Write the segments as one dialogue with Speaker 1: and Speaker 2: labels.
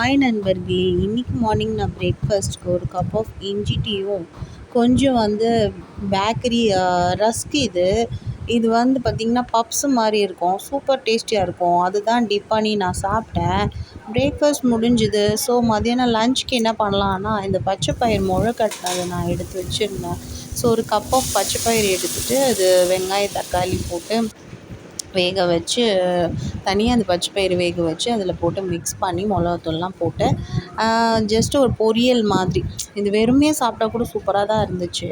Speaker 1: Hi நண்பர்களே! இன்னைக்கு morning நான் பிரேக்ஃபாஸ்ட்க்கு ஒரு கப் ஆஃப் இஞ்சி டீயும், கொஞ்சம் பேக்கரி ரஸ்க் இது பார்த்திங்கன்னா பப்ஸ் மாரி இருக்கும். சூப்பர் டேஸ்டியாக இருக்கும். அதுதான் டிப் பண்ணி நான் சாப்பிட்டேன். பிரேக்ஃபாஸ்ட் முடிஞ்சுது. ஸோ மதியானம் லஞ்சுக்கு என்ன பண்ணலான்னா, இந்த பச்சை பயிர் முளைக்கட்டினத நான் எடுத்து வச்சுருந்தேன். ஸோ ஒரு கப் ஆஃப் பச்சை பயிர் எடுத்துகிட்டு அது வெங்காயம், தக்காளி போட்டு வேக வச்சு, தனியாக அந்த பச்சை பயிறு வேக வச்சு அதில் போட்டு மிக்ஸ் பண்ணி மிளகாத்தூள்லாம் போட்டு ஜஸ்ட் ஒரு பொரியல் மாதிரி. இது வெறுமையாக சாப்பிட்டா கூட சூப்பராக தான் இருந்துச்சு.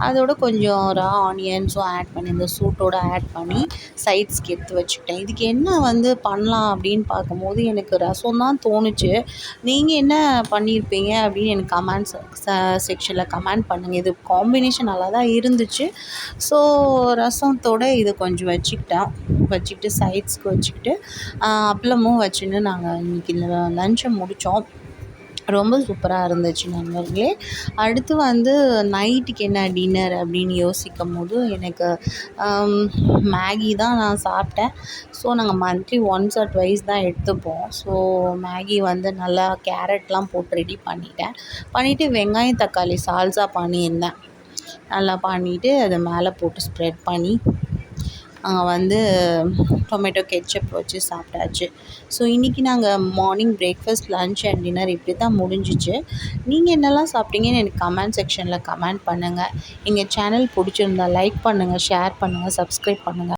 Speaker 1: அதோட கொஞ்சம் ஆனியன்ஸும் ஆட் பண்ணி இந்த சூட்டோடு ஆட் பண்ணி சைட்ஸ்க்கு எடுத்து வச்சுக்கிட்டேன். இதுக்கு என்ன பண்ணலாம் அப்படின்னு பார்க்கும்போது எனக்கு ரசம் தான் தோணுச்சு. நீங்கள் என்ன பண்ணியிருப்பீங்க அப்படின்னு எனக்கு கமெண்ட்ஸ் செக்ஷனில் கமெண்ட் பண்ணுங்கள். இது காம்பினேஷன் நல்லா தான் இருந்துச்சு. ஸோ ரசத்தோட இதை கொஞ்சம் வச்சுக்கிட்டு சைட்ஸ்க்கு வச்சுக்கிட்டு அப்பளமும் வச்சுன்னு நாங்கள் இன்றைக்கி லஞ்சை முடித்தோம். ரொம்ப சூப்பராக இருந்துச்சு நண்பர்களே. அடுத்து நைட்டுக்கு என்ன டின்னர் அப்படின்னு யோசிக்கும் போது எனக்கு மேகி தான் நான் சாப்பிட்டேன். ஸோ நாங்கள் மந்த்லி ஒன்ஸ் ஆர் ட்வைஸ் தான் எடுத்துப்போம். ஸோ மேகி நல்லா கேரட்லாம் போட்டு ரெடி பண்ணிவிட்டு வெங்காயம் தக்காளி சால்சா பண்ணியிருந்தேன். நல்லா பண்ணிவிட்டு அதை மேலே போட்டு ஸ்ப்ரெட் பண்ணி டொமேட்டோ கெட்சப் வச்சு சாப்பிட்டாச்சு. ஸோ இன்றைக்கி நாங்கள் morning breakfast, lunch and dinner இப்படி தான் முடிஞ்சிச்சு. நீங்கள் என்னெல்லாம் சாப்பிட்டீங்கன்னு எனக்கு கமெண்ட் செக்ஷனில் கமெண்ட் பண்ணுங்கள். எங்கள் சேனல் பிடிச்சிருந்தா லைக் பண்ணுங்கள், ஷேர் பண்ணுங்கள், சப்ஸ்கிரைப் பண்ணுங்கள்.